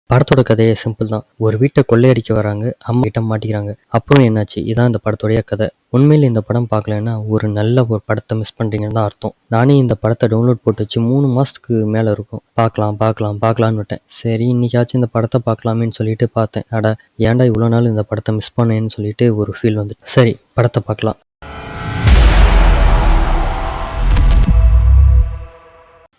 படத்தோட கதையே சிம்பிள் தான். ஒரு வீட்டை கொள்ளையடிக்க வராங்க, அம்மா கிட்ட மாட்டிக்கிறாங்க. அப்புறம் என்னாச்சு? இதான் இந்த படத்தோடைய கதை. உண்மையில இந்த படம் பார்க்கலன்னா ஒரு படத்தை மிஸ் பண்றீங்கன்னு தான் அர்த்தம். நானே இந்த படத்தை டவுன்லோட் போட்டு வச்சு 3 மாசத்துக்கு மேல இருக்கும். பார்க்கலாம்னு விட்டேன். சரி இன்னைக்காச்சும் இந்த படத்தை பார்க்கலாமேன்னு சொல்லிட்டு பார்த்தேன். அட ஏன்டா இவ்வளோ நாள் இந்த படத்தை மிஸ் பண்ணேன்னு சொல்லிட்டு ஒரு ஃபீல் வந்து சரி படத்தை பார்க்கலாம்.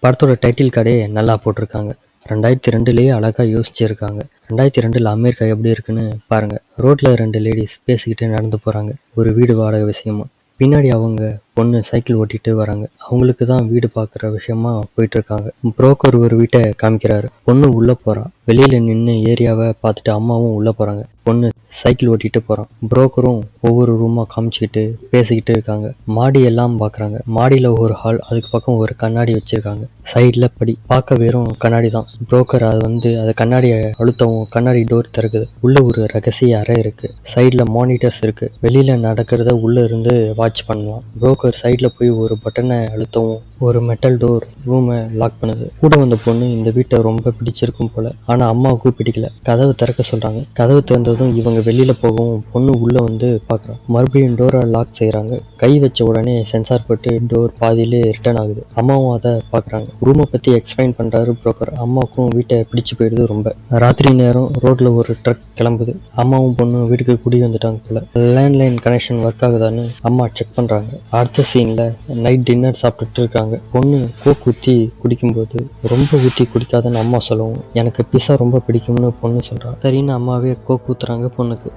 படத்தோட டைட்டில் கார்டே நல்லா போட்டிருக்காங்க. 2002லயே அழகா யோசிச்சிருக்காங்க. 2002ல் அமெரிக்கா எப்படி இருக்குன்னு பாருங்க. ரோட்ல 2 லேடிஸ் பேசிக்கிட்டு நடந்து போறாங்க. ஒரு வீடு வாடகை விஷயமா. பின்னாடி அவங்க பொண்ணு சைக்கிள் ஓட்டிட்டு வராங்க. அவங்களுக்கு தான் வீடு பார்க்குற விஷயமா போயிட்டு இருக்காங்க. புரோக்கர் ஒரு வீட்டை காமிக்கிறாரு. பொண்ணு உள்ள போறா. வெளியில நின்று ஏரியாவை பார்த்துட்டு அம்மாவும் உள்ள போறாங்க. பொண்ணு சைக்கிள் ஓட்டிட்டு போறான். புரோக்கரும் ஒவ்வொரு ரூமா காமிச்சிக்கிட்டு பேசிக்கிட்டு இருக்காங்க. மாடி எல்லாம் பார்க்குறாங்க. மாடியில் ஒரு ஹால், அதுக்கு பக்கம் ஒரு கண்ணாடி வச்சிருக்காங்க. சைடில் படி பார்க்க வெறும் கண்ணாடி தான். புரோக்கர் அதை கண்ணாடியை அழுத்தவும் கண்ணாடி டோர் திறக்குது. உள்ள ஒரு ரகசிய அறை இருக்கு. சைடில் மானிட்டர்ஸ் இருக்கு. வெளியில நடக்கிறத உள்ள இருந்து வாட்ச் பண்ணலாம். புரோக்கர் சைடில் போய் ஒரு பட்டனை அழுத்தவும் ஒரு மெட்டல் டோர் ரூமை லாக் பண்ணுது. கூட வந்த பொண்ணு இந்த வீட்டை ரொம்ப பிடிச்சிருக்கும் போல. ஆனா அம்மாவுக்கு பிடிக்கல. கதவை திறக்க சொல்றாங்க. கதவு திறந்ததும் இவங்க வெளியில போகவும் பொண்ணு உள்ள வந்து பாக்குறாங்க. மறுபடியும் டோரை லாக் செய்யறாங்க. கை வச்ச உடனே சென்சார் பட்டு டோர் பாதியிலே ரிட்டர்ன் ஆகுது. அம்மாவும் அதை பாக்குறாங்க. ரூமை பத்தி எக்ஸ்பிளைன் பண்றாரு புரோக்கர். அம்மாவுக்கும் வீட்டை பிடிச்சு போயிடுது ரொம்ப. ராத்திரி நேரம் ரோட்ல ஒரு ட்ரக் கிளம்புது. அம்மாவும் பொண்ணு வீட்டுக்கு குடி வந்துட்டாங்க போல. லேண்ட்லைன் கனெக்ஷன் ஒர்க் ஆகுதான்னு அம்மா செக் பண்றாங்க. அடுத்த சீன்ல நைட் டின்னர் சாப்பிட்டுட்டு இருக்காங்க. பொண்ணு கோக் ஊற்றி குடிக்கும்போது ரொம்ப ஊற்றி குடிக்காதன்னு அம்மா சொல்லவும் எனக்கு பிஸா ரொம்ப பிடிக்கும்னு பொண்ணு சொல்றா. சரின்னு அம்மாவே கோக் ஊத்துறாங்க பொண்ணுக்கு.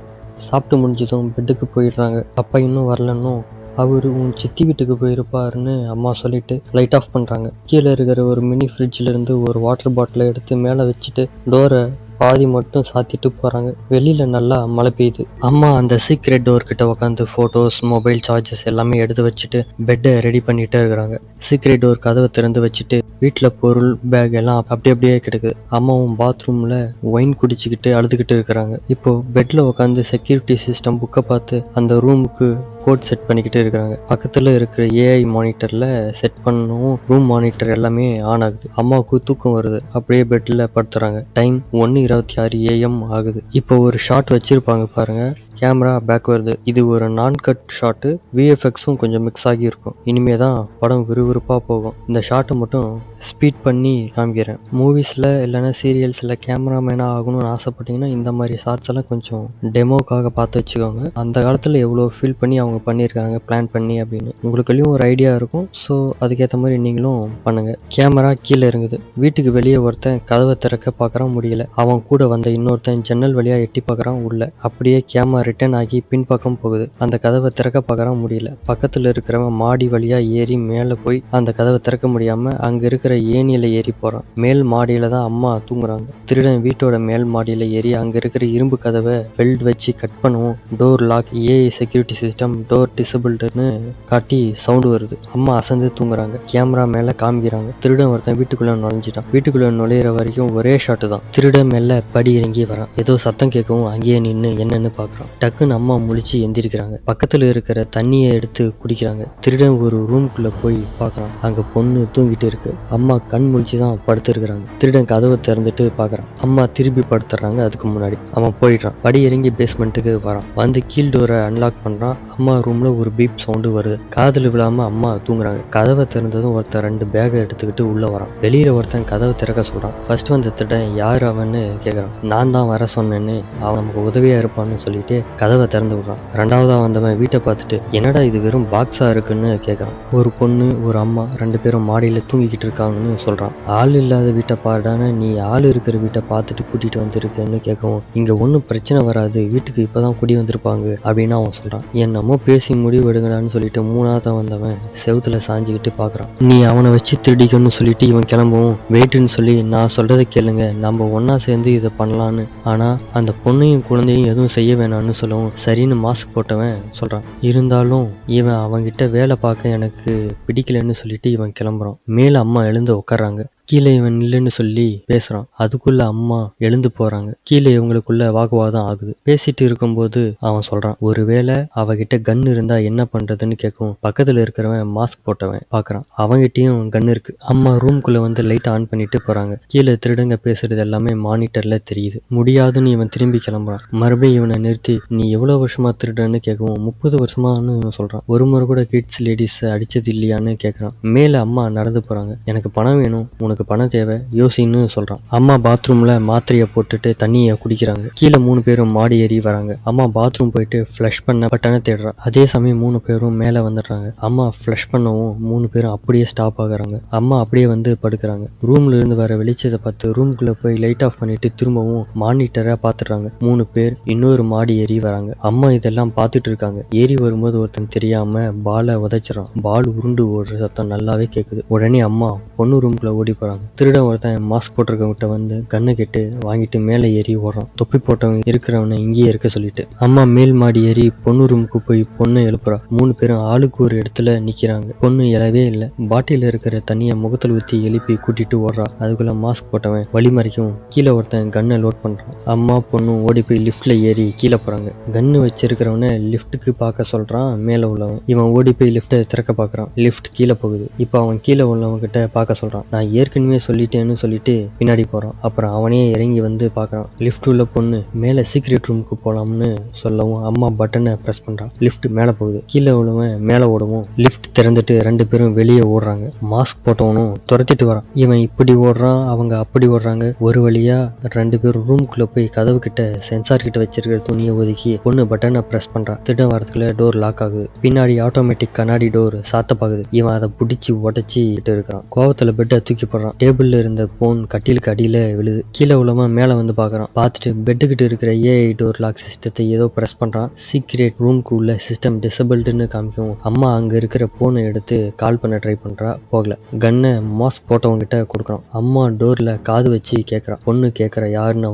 சாப்பிட்டு முடிஞ்சதும் பெட்டுக்கு போயிடுறாங்க. அப்பா இன்னும் வரலன்னும் அவரு உன் சித்தி வீட்டுக்கு போயிருப்பாருன்னு அம்மா சொல்லிட்டு லைட் ஆஃப் பண்றாங்க. கீழே இருக்கிற ஒரு மினி ஃப்ரிட்ஜ்ல இருந்து ஒரு வாட்டர் பாட்டிலை எடுத்து மேலே வச்சுட்டு டோரை பாதி மட்டும் சாத்திட்டு போறாங்க. வெளியில நல்லா மழை பெய்யுது. அம்மா அந்த சீக்ரெட் டோர் கிட்ட உட்காந்து போட்டோஸ், மொபைல் சார்ஜஸ் எல்லாமே எடுத்து வச்சுட்டு பெட்டை ரெடி பண்ணிட்டே இருக்கிறாங்க. சீக்ரெட் டோர் கதவை திறந்து வச்சுட்டு வீட்டுல பொருள் பேக் எல்லாம் அப்படியே கிடக்குது. அம்மாவும் பாத்ரூம்ல ஒயின் குடிச்சுக்கிட்டு அழுதுகிட்டு இருக்கிறாங்க. இப்போ பெட்ல உட்காந்து செக்யூரிட்டி சிஸ்டம் புக்கை பார்த்து அந்த ரூமுக்கு கோட் செட் பண்ணிக்கிட்டு இருக்கிறாங்க. பக்கத்துல இருக்கிற ஏஐ மானிட்டர்ல செட் பண்ணவும் ரூம் மானிட்டர் எல்லாமே ஆன் ஆகுது. அம்மாவுக்கு தூக்கம் வருது. அப்படியே பெட்ல படுத்துறாங்க. டைம் 1:26 AM ஆகுது. இப்போ ஒரு ஷாட் வச்சிருப்பாங்க பாருங்க. கேமரா பேக் வருது. இது ஒரு நான் கட் ஷாட்டு. விஎஃப்எக்ஸும் கொஞ்சம் மிக்ஸ் ஆகி இருக்கும். இனிமே தான் படம் விறுவிறுப்பா போகும். இந்த ஷாட்டை மட்டும் ஸ்பீட் பண்ணி காமிக்கிறேன். மூவிஸ்ல இல்லைன்னா சீரியல்ஸ்ல கேமராமேனா ஆகணும்னு ஆசைப்பட்டீங்கன்னா இந்த மாதிரி ஷார்ட்ஸ் எல்லாம் கொஞ்சம் டெமோக்காக பார்த்து வச்சுக்கோங்க. அந்த காலத்துல எவ்வளோ ஃபீல் பண்ணி அவங்க பண்ணியிருக்காங்க பிளான் பண்ணி அப்படின்னு உங்களுக்குள்ளேயும் ஒரு ஐடியா இருக்கும். ஸோ அதுக்கேற்ற மாதிரி நீங்களும் பண்ணுங்க. கேமரா கீழே இறங்குது. வீட்டுக்கு வெளியே ஒருத்தன் கதவை திறக்க பார்க்கறான், முடியல. அவன் கூட வந்த இன்னொருத்தன் ஜன்னல் வழியா எட்டி பார்க்கறான் உள்ள. அப்படியே கேமரா ரிட்டர்ன் ஆகி பின்பக்கம் போகுது. அந்த கதவை திறக்க பார்க்கறான், முடியல. பக்கத்துல இருக்கிறவன் மாடி வழியா ஏறி மேல போய் அந்த கதவை திறக்க முடியாம அங்க இருக்கிற ஏணியில ஏறி போறான். மேல் மாடியில தான் அம்மா தூங்குறாங்க. திருடன் வீட்டோட மேல் மாடியில ஏறி அங்க இருக்கிற இரும்பு கதவை பெல்ட் வச்சு கட் பண்ணுவோம். Door lock, AI security system, door டிசபிள்டுன்னு காட்டி சவுண்ட் வருது. அம்மா அசந்து தூங்குறாங்க. கேமரா மேல காமிக்கிறாங்க. திருடன் ஒருத்தன் வீட்டுக்குள்ள நுழைஞ்சிட்டான். வீட்டுக்குள்ள நுழையிற வரைக்கும் ஒரே ஷாட்டு தான். திருடன் மேல படி இறங்கி வரான். ஏதோ சத்தம் கேட்கவும் அங்கேயே நின்று என்னன்னு பாக்குறான். டக்குன்னு அம்மா முழிச்சு எந்திரிக்கிறாங்க. பக்கத்துல இருக்கிற தண்ணியை எடுத்து குடிக்கிறாங்க. திருடன் ஒரு ரூம்குள்ள போய் பார்க்கறான். அங்க பொண்ணு தூங்கிட்டு இருக்கு. அம்மா கண் முழிச்சுதான் படுத்து இருக்கிறாங்க. திருடன் கதவை திறந்துட்டு பாக்குறான். அம்மா திருப்பி படுத்துறாங்க. அதுக்கு முன்னாடி அவன் போயிடுறான். படி இறங்கி பேஸ்மெண்ட்டுக்கு வரான். வந்து கீழ் டோரை அன்லாக் பண்றான். அம்மா ரூம்ல ஒரு பீப் சவுண்டு வருது. காதுல விழாம அம்மா தூங்குறாங்க. கதவை திறந்ததும் ஒருத்தன் 2 பேகை எடுத்துக்கிட்டு உள்ள வரான். வெளியில ஒருத்தன் கதவை திறக்க சொல்றான். ஃபர்ஸ்ட் வந்த திருடன் யார் அவன்னு கேக்குறான். நான் தான் வர சொன்னேன்னு அவன் நமக்கு உதவியா இருப்பான்னு சொல்லிட்டு கதவை திறந்து விடுறான். 2வதா வந்தவன் வீட்டை பார்த்துட்டு என்னடா இது வெறும் பாக்ஸா இருக்குன்னு கேட்கறான். ஒரு பொண்ணு ஒரு அம்மா 2 பேரும் மாடியில தூங்கிக்கிட்டு இருக்காங்கன்னு சொல்றான். ஆள் இல்லாத வீட்டை பாருடான்னு நீ ஆள் இருக்கிற வீட்டை பார்த்துட்டு கூட்டிட்டு வந்திருக்கேன்னு கேட்கவும் இங்க ஒன்றும் பிரச்சனை வராது, வீட்டுக்கு இப்பதான் குடி வந்திருப்பாங்க அப்படின்னு அவன் சொல்றான். என்னமோ பேசி முடிவு எடுங்கடான்னு சொல்லிட்டு 3வதா வந்தவன் செவுத்துல சாஞ்சுக்கிட்டு பாக்குறான். நீ அவனை வச்சு திருடிக்கணும்னு சொல்லிட்டு இவன் கிளம்பவும் வெயிட்டுன்னு சொல்லி நான் சொல்றதை கேளுங்க, நம்ம ஒன்னா சேர்ந்து இதை பண்ணலான்னு. ஆனா அந்த பொண்ணையும் குழந்தையும் எதுவும் செய்ய வேணாம்னு சொல்லவும் சரின்னு மாஸ்க் போட்டவன் சொல்றான். இருந்தாலும் இவன் அவன்கிட்ட வேலை பார்க்க எனக்கு பிடிக்கலன்னு சொல்லிட்டு இவன் கிளம்புறான். மேல அம்மா எழுந்து உட்கார்றாங்க. கீழே இவன் நில்லுன்னு சொல்லி பேசுறான். அதுக்குள்ள அம்மா எழுந்து போறாங்க. கீழே இவங்களுக்குள்ள வாக்குவாதம் ஆகுது. பேசிட்டு இருக்கும்போது அவன் சொல்றான், ஒருவேளை அவகிட்ட கன் இருந்தா என்ன பண்றதுன்னு கேட்கவும் பக்கத்துல இருக்கிறவன் மாஸ்க் போட்டவன் பாக்குறான். அவன்கிட்டயும் கன் இருக்கு. அம்மா ரூம்குள்ள வந்து லைட் ஆன் பண்ணிட்டு போறாங்க. கீழே திருடங்க பேசுறது எல்லாமே மானிட்டர்ல தெரியுது. முடியாதுன்னு இவன் திரும்பி கிளம்புறான். மறுபடியும் இவனை நிறுத்தி, நீ எவ்வளவு வருஷமா திருடன்னு கேட்கவும் 30 வருஷமான்னு இவன் சொல்றான். ஒரு முறை கூட கிட்ஸ் லேடிஸ் அடிச்சது இல்லையான்னு கேட்கறான். மேல அம்மா நடந்து போறாங்க. எனக்கு பணம் வேணும், உனக்கு பணம் தேவை, யோசின்னு சொல்றான். அம்மா பாத்ரூம்ல மாத்திரையை போட்டுட்டு தண்ணியை குடிக்கிறாங்க. கீழே 3 பேரும் மாடி ஏறி வராங்க. அம்மா பாத்ரூம் போயிட்டு ஃப்ளஷ் பண்ண பட்டனை தேடுறா. அதே சமயம் 3 பேரும் மேல வந்துடுறாங்க. அம்மா ஃப்ளஷ் பண்ணவும் 3 பேரும் அப்படியே ஸ்டாப் ஆகுறாங்க. அம்மா அப்படியே வந்து படுக்கிறாங்க. ரூம்ல இருந்து வர வெளிச்சத்தை பார்த்து ரூம்குள்ள போய் லைட் ஆஃப் பண்ணிட்டு திரும்பவும் மானிட்டரை பாத்துடுறாங்க. 3 பேர் இன்னொரு மாடி ஏறி வராங்க. அம்மா இதெல்லாம் பார்த்துட்டு இருக்காங்க. ஏறி வரும்போது ஒருத்தன் தெரியாம பாலை உதைச்சிடறான். பால் உருண்டு ஓடுற சத்தம் நல்லாவே கேக்குது. உடனே அம்மா பொண்ணு ரூம்குள்ள ஓடி போறாங்க. திருடன் ஒருத்தன் மாஸ்க் போட்டிருக்கவங்கிட்ட வந்து கண்ணை கேட்டு வாங்கிட்டு மேலே ஏறி ஓடுறான். தொப்பி போட்டவன் இருக்கிறவனை இங்கேயே இருக்க சொல்லிட்டு. அம்மா மேல் மாடி ஏறி பொண்ணு ரூமுக்கு போய் பொண்ணை எழுப்புறா. 3 பேரும் ஆளுக்கு ஒரு இடத்துல நிக்கிறாங்க. பொண்ணு எழவே இல்லை. பாட்டில இருக்கிற தண்ணியை முகத்தில் ஊற்றி எழுப்பி கூட்டிட்டு ஓடுறா. அதுக்குள்ள மாஸ்க் போட்டவன் வழி மறைக்கவும் கீழே ஒருத்தன் கன்னை லோட் பண்றான். அம்மா பொண்ணு ஓடி போய் லிஃப்ட்ல ஏறி கீழே போறாங்க. கன்னு வச்சிருக்கிறவனை லிஃப்ட்டுக்கு பார்க்க சொல்றான் மேல உள்ளவன். இவன் ஓடி போய் லிஃப்ட்டை திறக்க பார்க்கறான். லிஃப்ட் கீழே போகுது. இப்போ அவன் கீழே உள்ளவன் கிட்ட பார்க்க சொல்றான். நான் ஏற்கனவே சொல்லிட்டேன்னு சொல்லிட்டு பின்னாடி போறான். அப்புறம் அவனே இறங்கி வந்து பார்க்கறான். லிஃப்ட் உள்ள பொண்ணு மேல சீக்ரெட் ரூமுக்கு போலாம்னு சொல்லவும் அம்மா பட்டனை பிரஸ் பண்றான். லிஃப்ட் மேல போகுது. கீழே உள்ளவன் மேல ஓடவும் லிஃப்ட் திறந்துட்டு 2 பேரும் வெளியே ஓடுறாங்க. மாஸ்க் போட்டவனும் துரத்திட்டு வரான். இவன் இப்படி ஓடுறான், அவங்க அப்படி ஓடுறாங்க. ஒரு வழியா 2 பேரும் ரூம்குள்ள போய் கதவு கிட்ட சென்சார் கிட்ட வச்சிருக்கிற துணியை ஒதுக்கி பொண்ணு பட்டனை பிரஸ் பண்றான். திருடன் வரதுக்குள்ள டோர் லாக் ஆகுது. பின்னாடி ஆட்டோமேட்டிக் கண்ணாடி டோர் சாத்த பாக்குது. இவன் அதை பிடிச்சி உடச்சிட்டு இருக்கிறான். கோவத்துல பெட்டை தூக்கி போடுறான். டேபிள்ல இருந்த போன் கட்டிலுக்கு அடியில விழுது. கீழே உள்ளவன் மேல வந்து பாக்குறான். பார்த்துட்டு பெட்டுக்கிட்ட இருக்கிற ஏஐ டோர் லாக் சிஸ்டத்தை ஏதோ பிரஸ் பண்றான். சீக்ரெட் ரூம்க்கு உள்ள சிஸ்டம் டிசபிள்டுன்னு காமிக்கும். அம்மா அங்க இருக்கிற போனை எடுத்து கால் பண்ண ட்ரை பண்றா. போகல. கன்னை மாஸ்க் போட்டவங்க கிட்ட கொடுக்குறான். அம்மா டோர்ல காது வச்சு கேட்கறான். பொண்ணு கேட்கற யாருன்னு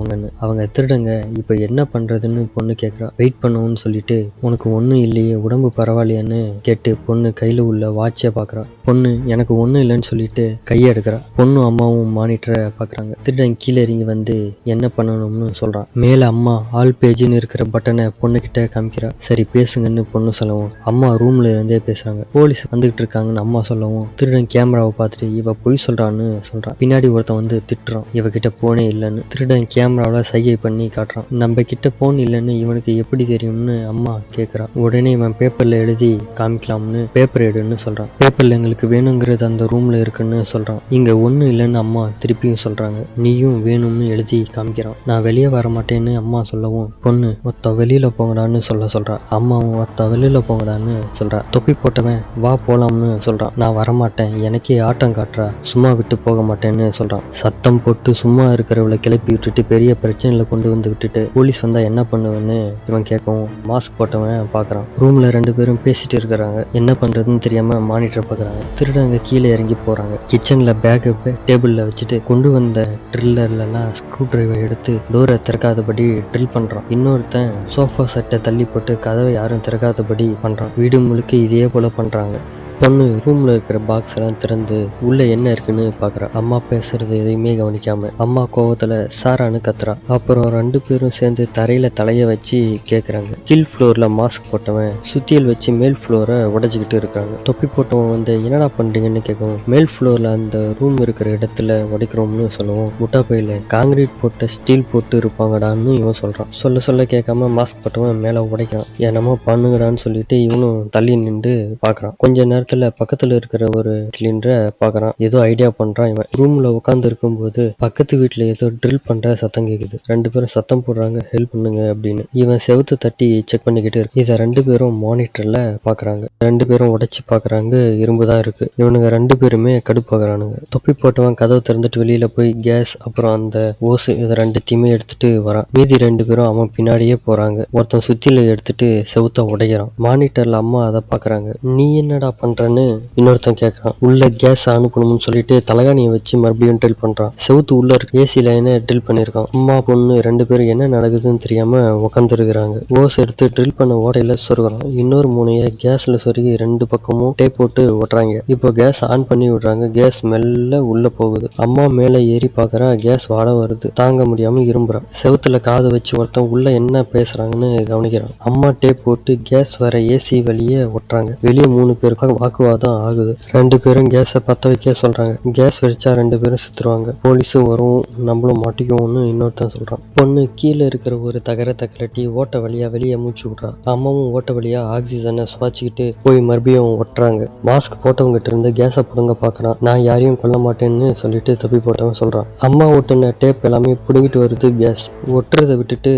அவங்க திருடங்க. இப்ப என்ன பண்றதுன்னு பொண்ணு கேட்கறா. வெயிட் பண்ணுவோம்னு சொல்லிட்டு, உனக்கு ஒண்ணும் இல்லையே, உடம்பு பரவாயில்லையான்னு கேட்டு பொண்ணு கையில உள்ள வாட்சை பாக்குறான். பொண்ணு எனக்கு ஒண்ணும் இல்லைன்னு சொல்லிட்டு கையை எடுக்கிறா. பொண்ணு அம்மாவும் மானிட்டரை பாக்குறாங்க. திருடன் கீழே இறங்கி வந்து என்ன பண்ணணும்னு சொல்றான். மேல அம்மா ஆல் பேஜ்னு இருக்கிற பட்டனை பொண்ணு கிட்ட காமிக்கிறா. சரி பேசுங்கன்னு பொண்ணு சொல்லவும் அம்மா ரூம்ல இருந்தே பேசுறாங்க. போலீஸ் வந்துகிட்டு இருக்காங்கன்னு அம்மா சொல்லவும் திருடன் கேமராவை பார்த்துட்டு இவ பொய் சொல்றான்னு சொல்றான். பின்னாடி ஒருத்தன் வந்து திட்டுறான், இவகிட்ட போனே இல்லைன்னு. திருடன் கேமராவில சைகை பண்ணி காட்டுறான். நம்ம கிட்ட போன் இல்லைன்னு இவனுக்கு எப்படி தெரியும்னு அம்மா கேட்கறான். உடனே இவன் பேப்பர்ல எழுதி காமிக்கலாம்னு பேப்பர் எடுன்னு சொல்றான். பேப்பர்ல எங்களுக்கு வேணுங்கிறது அந்த ரூம்ல இருக்குன்னு சொல்றான். இங்க ஒண்ணும் இல்லைன்னு அம்மா திருப்பியும் சொல்றாங்க. நீயும் வேணும்னு எழுதி காமிக்கிறான். நான் வெளியே வர மாட்டேன்னு அம்மா சொல்லவும் பொண்ணு ஒத்த வெளியில போங்கடான்னு சொல்றா. அம்மாவும் ஒத்த வெளியில போங்கடான்னு சொல்றா. தொப்பி போட்டவன் வா போலாம்னு சொல்றான். நான் வரமாட்டேன், எனக்கே ஆட்டம் காட்டுறா, சும்மா விட்டு போக மாட்டேன்னு சொல்றான். சத்தம் போட்டு சும்மா இருக்கிறவளை கிளப்பி விட்டுட்டு பெரிய பிரச்சனையில கொண்டு வந்து விட்டுட்டு போலீஸ் வந்தா என்ன பண்ணுவேன்னு இவன் கேட்கவும் மாஸ்க் போட்டவன் பாக்குறான். ரூம்ல 2 பேரும் பேசிட்டு இருக்கிறாங்க. என்ன பண்றதுன்னு தெரியாம மானிட்டர் பாக்குறாங்க. திருடங்க கீழே இறங்கி போறாங்க. கிச்சன்ல பேக்கை டேபிள்ல வச்சுட்டு கொண்டு வந்த ட்ரில்லர்லாம் ஸ்க்ரூ டிரைவர் எடுத்து டோரை திறக்காதபடி ட்ரில் பண்றான். இன்னொருத்தன் சோஃபா செட்டை தள்ளி போட்டு கதவை யாரும் திறக்காதபடி பண்றான். வீடு முழுக்க இதே போல பண்றாங்க. பொண்ணு ரூம்ல இருக்கிற பாக்ஸ் எல்லாம் திறந்து உள்ள என்ன இருக்குன்னு பாக்குறா. அம்மா பேசுறது எதையுமே கவனிக்காம அம்மா கோவத்துல சாரான்னு கத்துறா. அப்புறம் 2 பேரும் சேர்ந்து தரையில தலைய வச்சு கேக்குறாங்க. கீழ் ஃப்ளோர்ல மாஸ்க் போட்டவன் சுத்தியல் வச்சு மேல் ஃப்ளோரை உடைச்சுக்கிட்டு இருக்காங்க. தொப்பி போட்டவன் வந்து என்னடா பண்றீங்கன்னு கேட்கவும் மேல் ஃப்ளோர்ல அந்த ரூம் இருக்கிற இடத்துல உடைக்கிறோம்னு சொல்லவும் முட்டா பையில காங்கிரீட் போட்ட ஸ்டீல் போட்டு இருப்பாங்கடான்னு இவன் சொல்றான். சொல்ல கேட்காம மாஸ்க் போட்டவன் மேல உடைக்கிறான். என்னமோ பண்ணுங்கடான்னு சொல்லிட்டு இவனும் தள்ளி நின்று பாக்குறான். கொஞ்ச நேரத்துல பக்கத்துல இருக்கிற ஒரு சிலிண்டரை பாக்குறான். ஏதோ ஐடியா பண்றான். இவன் ரூம்ல உட்கார்ந்து இருக்கும் போது பக்கத்து வீட்டுல ஏதோ ட்ரில் பண்ற சத்தம் கேக்குது. 2 பேரும் சத்தம் போடுறாங்க, ஹெல்ப் பண்ணுங்க அப்படின்னு. இவன் செவுத்து தட்டி செக் பண்ணிக்கிட்டு இருக்கு. இதை 2 பேரும் மானிட்டர்ல பாக்குறாங்க. 2 பேரும் உடைச்சு பாக்குறாங்க. இரும்புதான் இருக்கு. இவனுங்க 2 பேருமே கடுப்பாக்குறானுங்க. தொப்பி போட்டவன் கதவை திறந்துட்டு வெளியில போய் கேஸ் அப்புறம் அந்த ஓசு இதை 2த்தையுமே எடுத்துட்டு வரான். மீதி 2 பேரும் அவன் பின்னாடியே போறாங்க. ஒருத்தன் சுத்தில எடுத்துட்டு செவுத்த உடைக்கிறான். மானிட்டர்ல அம்மா அதை பாக்குறாங்க. நீ என்னடா பண்ற பண்றேன்னு இன்னொருத்தன் கேட்கறான். உள்ள கேஸ் அனுப்பணும்னு சொல்லிட்டு தலகாணியை வச்சு மறுபடியும் ட்ரில் பண்றான். செவுத்து உள்ள இருக்க ஏசி லைனை ட்ரில் பண்ணிருக்கான். அம்மா பொண்ணு 2 பேரும் என்ன நடக்குதுன்னு தெரியாம உட்காந்துருக்காங்க. ஓஸ் எடுத்து ட்ரில் பண்ண ஓட்டையில சொருகிறான். இன்னொரு முனைய கேஸ்ல சொருகி 2 பக்கமும் டேப் போட்டு ஓட்டுறாங்க. இப்போ கேஸ் ஆன் பண்ணி விடுறாங்க. கேஸ் மெல்ல உள்ள போகுது. அம்மா மேல ஏறி பாக்குறா. கேஸ் வாட வருது. தாங்க முடியாம இரும்புறான். செவுத்துல காது வச்சு ஒருத்தன் உள்ள என்ன பேசுறாங்கன்னு கவனிக்கிறான். அம்மா டேப் போட்டு கேஸ் வர ஏசி வெளியே ஒட்டுறாங்க. வெளியே 3 பேருக்கு வாக்குவாதம் ஆகுது. 2 பேரும் கேஸை பத்த வைக்க சொல்றாங்க. கேஸ் வெடிச்சா 2 பேரும் செத்துருவாங்க. போலீஸும் வரும், நம்மளும் மாட்டிக்குவோம்னு இன்னொருத்தன் சொல்றான். பொண்ணு கீழே இருக்கிற ஒரு தகரத்தை கலட்டி ஓட்ட வழியா வெளியே மூச்சு விடுறான். அம்மாவும் ஓட்ட வழியா ஆக்சிஜனை சுவாச்சிக்கிட்டு போய் மறுபடியும் ஒட்டுறாங்க. மாஸ்க் போட்டவங்கிட்ட இருந்து கேஸை புடுங்க பாக்குறான். நான் யாரையும் கொல்ல மாட்டேன்னு சொல்லிட்டு தப்பி போட்டவன் சொல்றான். அம்மா ஒட்டுன டேப் எல்லாமே புடுங்கிட்டு வருது கேஸ். ஒட்டுறதை விட்டுட்டு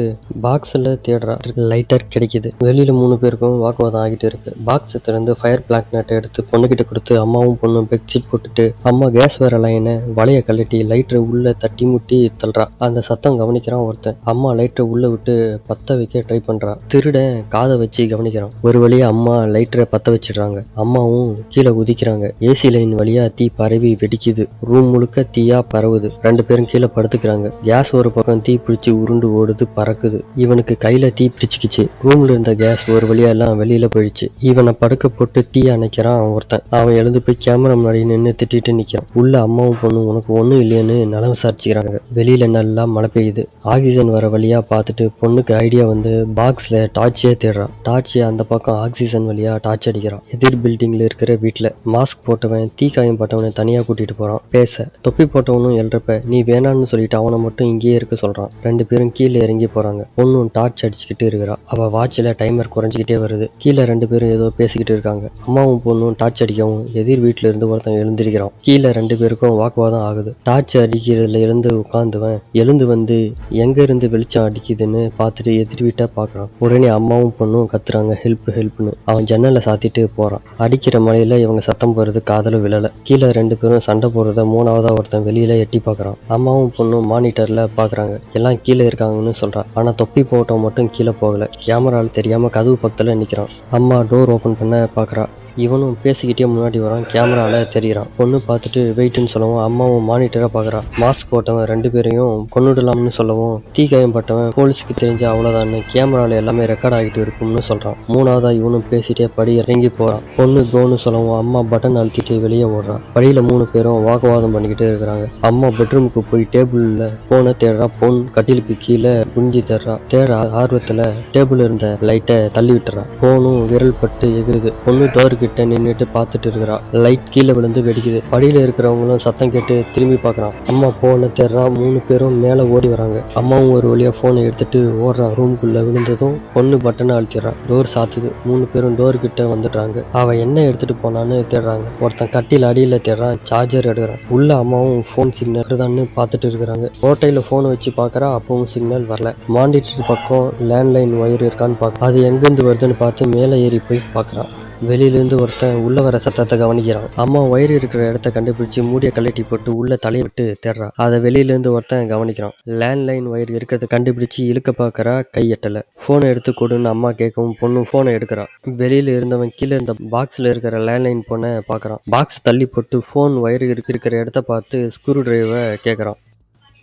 பாக்ஸ்ல தேடுறா. லைட்டர் கிடைக்குது. வெளியில 3 பேருக்கும் வாக்குவாதம் ஆகிட்டு இருக்கு. பாக்ஸ் திறந்து ஃபயர் பிளாக் நட்டை எடுத்து பொண்ணுகிட்ட கொடுத்து அம்மாவும் பொண்ணும் பெட்ஷீட் போட்டுட்டு அம்மா கேஸ் வர லைனை வளைய கழட்டி லைட்டரை உள்ள தட்டி முட்டி தள்ளுறா. அந்த சத்தம் கவனிக்கிறான் ஒருத்தன். அம்மா லைட்டரை உள்ள விட்டு பத்த வைக்க ட்ரை பண்றா. திருடன் காதை வச்சு கவனிக்கிறான். ஒரு வழியா அம்மா லைட்டரை பத்த வச்சிடுறாங்க. அம்மாவும் கீழே குதிக்கிறாங்க. ஏசி லைன் வழியா தீ பரவி வெடிக்குது. ரூம் முழுக்க தீயா பரவுது. 2 பேரும் கீழே படுத்துக்கிறாங்க. கேஸ் ஒரு பக்கம் தீ பிடிச்சி உருண்டு ஓடுது, பறக்குது. இவனுக்கு கையில தீ பிடிச்சிக்கிச்சு. ரூம்ல இருந்த கேஸ் ஒரு வழியா எல்லாம் வெளியில போயிடுச்சு. இவனை படுக்க போட்டு தீ அணைக்கிறான் ஒருத்தன். அவன் எழுந்து போய் கேமரா முன்னாடி நின்று திட்டிட்டு நிக்கிறான். உள்ள அம்மாவும் பொண்ணும் உனக்கு ஒண்ணும் இல்லையேன்னு நலம் விசாரிச்சுக்கிறாங்க. வெளியில நல்லா மழை பெய்யுது. ஆக்சிஜன் வர வழியா பார்த்துட்டு பொண்ணுக்கு ஐடியா வந்து பாக்ஸ்ல டார்ச்சியே தேடுறான். டார்ச்சியை அந்த பக்கம் ஆக்சிஜன் வழியா டார்ச் அடிக்கிறான். எதிர் பில்டிங்ல இருக்கிற வீட்டுல மாஸ்க் போட்டவன் தீ காயம் பட்டவனை தனியா கூட்டிட்டு போறான். பேச தொப்பி போட்டவனும் எழுறப்ப நீ வேணான்னு சொல்லிட்டு அவனை மட்டும் இங்கேயே இருக்க சொல்றான். 2 பேரும் கீழே இறங்கி போறாங்க. பொண்ணும் டார்ச் அடிச்சுக்கிட்டு இருக்கிறா. அவ வாட்சில டைமர் குறைஞ்சிக்கிட்டே வருது. கீழே 2 பேரும் ஏதோ பேசிக்கிட்டு இருக்காங்க. அம்மாவும் பொண்ணும் டார்ச் அடிக்கவும் எதிர் வீட்டுல இருந்து ஒருத்தன் எழுந்திருக்கிறான். கீழே 2 பேருக்கும் வாக்குவாதம் ஆகுது. டார்ச் அடிக்கிறதுல எழுந்து உட்காந்துவன் எழுந்து வந்து எங்க இருந்து வெளிச்சம் அடிக்குதுன்னு பார்த்துட்டு எதிர் வீட்டை பாக்குறான். உடனே அம்மாவும் பொண்ணும் கத்துறாங்க ஹெல்ப் ஹெல்ப்னு. அவன் ஜன்னலை சாத்திட்டு போறான். அடிக்கிற மழையில இவங்க சத்தம் போறது காதல விழல. கீழே 2 பேரும் சண்டை போடுறத 3ஆவதா ஒருத்தன் வெளியில எட்டி பாக்குறான். அம்மாவும் பொண்ணும் மானிட்டர்ல பாக்குறாங்க. எல்லாம் கீழே இருக்காங்கன்னு சொல்றான். ஆனா தொப்பி போட்டவன் மட்டும் கீழே போகல. கேமரால தெரியாம கதவு பக்கத்துல நிக்கிறான். அம்மா டோர் ஓபன் பண்ண பாக்குறா. இவனும் பேசிக்கிட்டே முன்னாடி வரான். கேமரால தெரியறான். பொண்ணு பார்த்துட்டு வெயிட்னு சொல்லவும் அம்மாவும் மானிட்டரா பாக்குறான். மாஸ்க் போட்டவன் 2 பேரையும் கொன்னுடலாம்னு சொல்லவும் தீ காயம் பட்டவன் போலீஸ்க்கு தெரிஞ்ச அவ்வளவுதான் கேமரால எல்லாமே ரெக்கார்ட் ஆகிட்டு இருக்கும்னு சொல்றான். 3ஆவதா இவனும் பேசிட்டே படி இறங்கி போறான். பொண்ணு கோன்னு சொல்லவும் அம்மா பட்டன் அழுத்திட்டு வெளியே ஓடுறான். படியில 3 பேரும் வாக்குவாதம் பண்ணிக்கிட்டே இருக்கிறாங்க. அம்மா பெட்ரூமுக்கு போய் டேபிள்ல போனை தேடுறா. பொண்ணு கட்டிலுக்கு கீழே குனிஞ்சு தேடுற ஆர்வத்துல டேபிள் இருந்த லைட்டை தள்ளி விட்டுறா. போனும் விரல் பட்டு எகிருது. பொண்ணு டோர் கிட்ட நின்னுட்டு பார்த்துட்டு இருக்கிறா. லைட் கீழே விழுந்து வெடிக்குது. படியில இருக்கிறவங்களும் சத்தம் கேட்டு திரும்பி பார்க்கறான். அம்மா போனை தேடுறா. 3 பேரும் மேல ஓடி வராங்க. அம்மாவும் ஒரு வழியா போனை எடுத்துட்டு ஓடுறான். ரூமுக்குள்ள விழுந்ததும் பொண்ணு பட்டனை அழுத்திடுறான். டோர் சாத்துது. 3 பேரும் டோர் கிட்ட வந்துடுறாங்க. அவ என்ன எடுத்துட்டு போனான்னு தேடுறாங்க. ஒருத்தன் கட்டில அடியில தேடுறான். சார்ஜர் எடுக்கிறான். உள்ள அம்மாவும் போன் சிக்னல் தான்னு பார்த்துட்டு இருக்கிறாங்க. ஓட்டையில போனை வச்சு பாக்குறா. அப்பவும் சிக்னல் வரல. மானிட்டர் பக்கம் லேண்ட்லைன் ஒயர் இருக்கான்னு பார்க்க அது எங்கிருந்து வருதுன்னு பார்த்து மேலே ஏறி போய் பார்க்கறான். வெளியிலேருந்து ஒருத்தன் உள்ள வர சத்தத்தை கவனிக்கிறான். அம்மா வயிறு இருக்கிற இடத்த கண்டுபிடிச்சு மூடிய கழட்டி போட்டு உள்ள தலையை விட்டு தேடுறான். அதை வெளியிலேருந்து ஒருத்தன் கவனிக்கிறான். லேண்ட்லைன் வயிறு இருக்கிறத கண்டுபிடிச்சு இழுக்க பார்க்கறா. கை எட்டல. போனை எடுத்து கொடுன்னு அம்மா கேட்கவும் பொண்ணு போனை எடுக்கிறான். வெளியில இருந்தவன் கீழே இருந்த பாக்ஸ்ல இருக்கிற லேண்ட்லைன் போனை பார்க்கறான். பாக்ஸ் தள்ளி போட்டு போன் வயிறு இருக்கிற இடத்த பார்த்து ஸ்க்ரூ டிரைவை கேட்கறான்.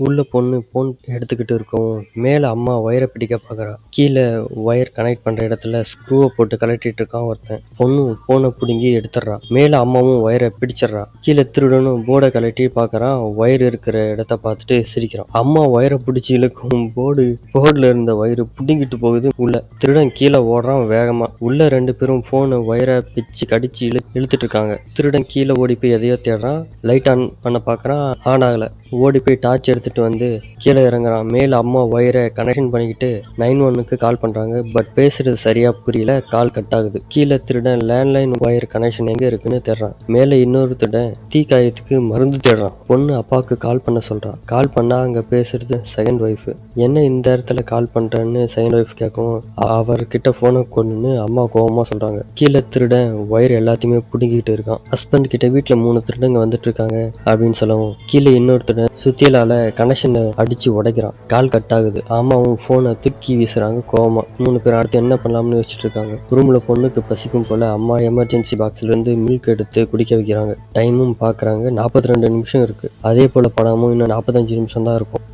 உள்ள பொண்ணு போன் எடுத்துக்கிட்டு இருக்கவும் மேலே அம்மா ஒயரை பிடிக்க பார்க்குறா. கீழே ஒயர் கனெக்ட் பண்ணுற இடத்துல ஸ்க்ரூவை போட்டு கலட்டிட்டு இருக்கான் ஒருத்தன். பொண்ணு போனை பிடுங்கி எடுத்துடுறா. மேலே அம்மாவும் ஒயரை பிடிச்சிடுறா. கீழே திருடனும் போர்டை கலட்டி பார்க்குறான். ஒயர் இருக்கிற இடத்த பார்த்துட்டு சிரிக்கிறான். அம்மா ஒயரை பிடிச்சி இழுக்கும் போர்டில் இருந்த ஒயரு பிடுங்கிட்டு போகுது. உள்ள திருடன் கீழே ஓடுறான் வேகமா. உள்ள 2 பேரும் போனை ஒயரை பிச்சு கடிச்சு இழுத்துட்டு இருக்காங்க. திருடன் கீழே ஓடி போய் எதையோ தேடுறான். லைட் ஆன் பண்ண பார்க்குறான். ஆன் ஆகலை. ஓடி போய் டார்ச் எடுத்துட்டு வந்து கீழே இறங்குறான். மேல அம்மா ஒயரை கனெக்ஷன் பண்ணிக்கிட்டு 911க்கு கால் பண்றாங்க. பட் பேசுறது சரியா புரியல. கால் கட் ஆகுது. கீழே திருடன் லேண்ட்லைன் ஒயர் கனெக்ஷன் எங்க இருக்குன்னு தேடுறான். மேல இன்னொரு திருடன் தீ காயத்துக்கு மருந்து தேடுறான். பொண்ணு அப்பாவுக்கு கால் பண்ண சொல்றான். கால் பண்ணா அங்க பேசுறது செகண்ட் ஒய்ஃப். என்ன இந்த இடத்துல கால் பண்றேன்னு செகண்ட் ஒய்ஃப் கேட்கவும் அவர்கிட்ட போனை கொண்டுன்னு அம்மா கோபமா சொல்றாங்க. கீழே திருடன் ஒயர் எல்லாத்தையுமே பிடுங்கிட்டு இருக்கான். ஹஸ்பண்ட் கிட்ட வீட்டுல 3 திருடங்க வந்துட்டு இருக்காங்க அப்படின்னு சொல்லவும் கீழே இன்னொருத்தர் சுத்தியலால கனெக்ஷனை அடிச்சு உடைக்கிறான். கால் கட் ஆகுது. அம்மாவும் போனை தூக்கி வீசுறாங்க கோவமா. 3 பேர் அடுத்து என்ன பண்ணலாம்னு யோசிச்சுட்டு இருக்காங்க. ரூம்ல பொண்ணுக்கு பசிக்கும் போல அம்மா எமர்ஜென்சி பாக்ஸ்ல இருந்து மில்க் எடுத்து குடிக்க வைக்கிறாங்க. டைமும் பாக்குறாங்க. 42 நிமிஷம் இருக்கு. அதே போல படமும் இன்னும் 45 நிமிஷம் தான் இருக்கும்.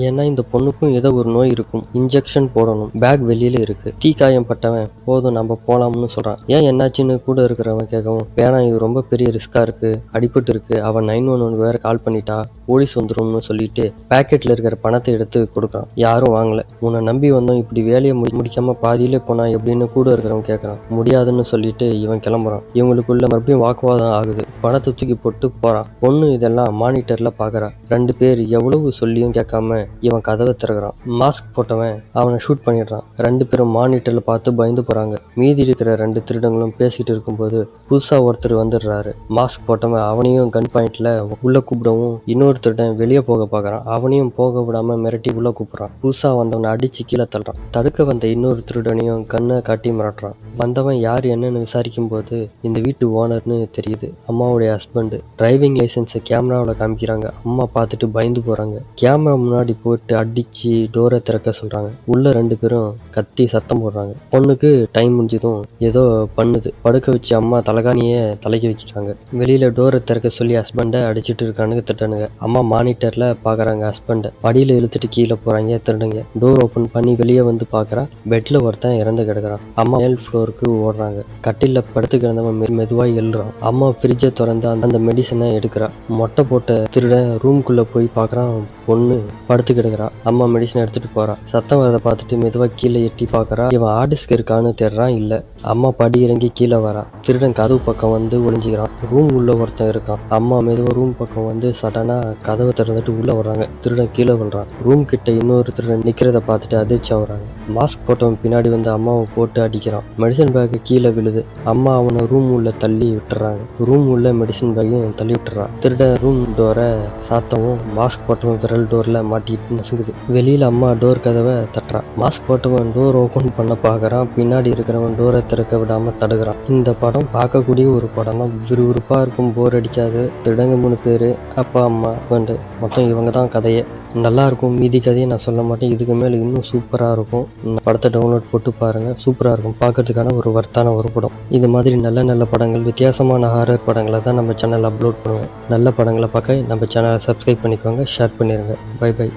ஏன்னா இந்த பொண்ணுக்கும் ஏதோ ஒரு நோய் இருக்கும். இன்ஜெக்ஷன் போடணும். பேக் வெளியில இருக்கு. தீக்காயம் பட்டவன் போதும் நம்ம போலாம்னு சொல்றான். ஏன் என்னாச்சுன்னு கூட இருக்கிறவன் கேட்கவும், வேணாம் இது ரொம்ப பெரிய ரிஸ்கா இருக்கு, அடிபட்டு இருக்கு, அவன் 911 வேற கால் பண்ணிட்டா போலீஸ் வந்துரும்னு சொல்லிட்டு பேக்கெட்ல இருக்கிற பணத்தை எடுத்து கொடுக்குறான். யாரும் வாங்கல. உன்னை நம்பி வந்தோம், இப்படி வேலையை முடிக்காம பாதியிலே போனா எப்படின்னு கூட இருக்கிறவன் கேட்கறான். முடியாதுன்னு சொல்லிட்டு இவன் கிளம்புறான். இவங்களுக்குள்ள மறுபடியும் வாக்குவாதம் ஆகுது. பணத்தை தூக்கி போட்டு போறான். பொண்ணு இதெல்லாம் மானிட்டர்ல பாக்குறா. 2 பேர் எவ்வளவு சொல்லியும் கேட்காம இவன் கதவை திறக்கிறான். மாஸ்க் போட்டவன் அவனை ஷூட் பண்ணிடுறான். 2 பேரும் மானிட்டர்ல பார்த்து பயந்து போறாங்க. மீதி இருக்கிற 2 திருடங்களும் பேசிட்டு இருக்கும்போது புதுசா ஒருத்தர் வந்துடுறாரு. மாஸ்க் போட்டவன் அவனையும் கன் பாயிண்ட்ல உள்ள கூப்பிடவும் இன்னொரு திருடன் வெளியே போக பாக்குறான். அவனையும் போக விடாம மிரட்டி உள்ள கூப்பிடுறான். புதுசா வந்தவனை அடிச்சு கீழே தள்ளுறான். தடுக்க வந்த இன்னொரு திருடனையும் கண்ணை காட்டி மிரட்டுறான். வந்தவன் யார் என்னன்னு விசாரிக்கும் போது இந்த வீட்டு ஓனர்னு தெரியுது. அம்மாவுடைய ஹஸ்பண்ட். டிரைவிங் லைசன்ஸை கேமராவில் காமிக்கிறாங்க. அம்மா பார்த்துட்டு பயந்து போறாங்க. கேமரா முன்னாடி போட்டு அடிச்சு டோரை திறக்க சொல்றாங்க. உள்ள 2 பேரும் கத்தி சத்தம் போடுறாங்க. பொண்ணுக்கு டைம் முடிஞ்சதும் ஏதோ பண்ணுது. படுக்க வச்சு அம்மா தலகாணியே தலைக்கு வைக்கிறாங்க. வெளியில டோரை திறக்க சொல்லி ஹஸ்பண்டை அடிச்சிட்டு இருக்கானுங்க திருடனுங்க. அம்மா மானிட்டர்ல பாக்குறாங்க ஹஸ்பண்டை. படியில இழுத்துட்டு கீழே போறாங்க திருடுங்க. டோர் ஓபன் பண்ணி வெளியே வந்து பாக்குறா. பெட்ல ஒருத்தன் இறந்து கிடக்குறான். அம்மா மேல் ஃப்ளோருக்கு ஓடுறாங்க. கட்டில படுத்து கிடந்தவன் மெதுவா எழுறான். அம்மா ஃப்ரிட்ஜை திறந்து அந்த மெடிசனை எடுக்கிறா. மொட்டை போட்ட திருடன் ரூம்குள்ள போய் பாக்குறான். பொண்ணு படுத்து கிடக்குறா. அம்மா மெடிசன் எடுத்துட்டு போறா. சத்தம் வரதை பார்த்துட்டு மெதுவா கீழே எட்டி பாக்குறா. இவன் ஆடிஸ்க்கு இருக்கான்னு தேடுறான். இல்ல. அம்மா படி இறங்கி கீழே வரா. திருடன் கதவு பக்கம் வந்து ஒளிஞ்சுக்கிறான். ரூம் உள்ள ஒருத்தன் இருக்கான். அம்மா மெதுவா ரூம் பக்கம் வந்து சடனா கதவை திறந்துட்டு உள்ள வர்றாங்க. திருடன் கீழே விழுறான். ரூம் கிட்ட இன்னொரு திருடன் நிக்கிறத பார்த்துட்டு அதிர்ச்சி ஆகுறாங்க. மாஸ்க் போட்டவன் பின்னாடி வந்து அம்மாவை போட்டு அடிக்கிறான். மெடிசன் பேக் கீழே விழுது. அம்மா அவனை ரூம் உள்ள தள்ளி விட்டுறாங்க. ரூம் உள்ள மெடிசன் பேக்கையும் தள்ளி விட்டுறான். திருடன் ரூம் டோரை சாத்தவும் மாஸ்க் போட்டவன் விரல் டோர்ல மாட்டிட்டு நசுங்குது. வெளியில அம்மா டோர் கதவை தட்டுறான். மாஸ்க் போட்டவன் டோர் ஓபன் பண்ண பாக்குறான். பின்னாடி இருக்கிறவன் டோரை திறக்க விடாம தடுக்கிறான். இந்த படம் பார்க்கக்கூடிய ஒரு படம் தான். விறுவிறுப்பா இருக்கும். போர் அடிக்காது. திருடங்க 3 பேரு, அப்பா அம்மா ஹஸ்பண்ட், மொத்தம் இவங்க தான் கதையே. நல்லா இருக்கும். மீதி கதையை நான் சொல்ல மாட்டேன். இதுக்கு மேல இன்னும் சூப்பரா இருக்கும். படத்தை டவுன்லோட் போட்டு பாருங்க. சூப்பரா இருக்கும். பார்க்கறதுக்கான ஒரு வர்த்தான ஒரு படம். இது மாதிரி நல்ல நல்ல படங்கள், வித்தியாசமான ஹாரர் படங்களை தான் நம்ம சேனல் அப்லோட் பண்ணுவோம். நல்ல படங்களை பார்க்க நம்ம சேனலை சப்ஸ்கிரைப் பண்ணிக்கோங்க. ஷேர் பண்ணிடுங்க. Bye by.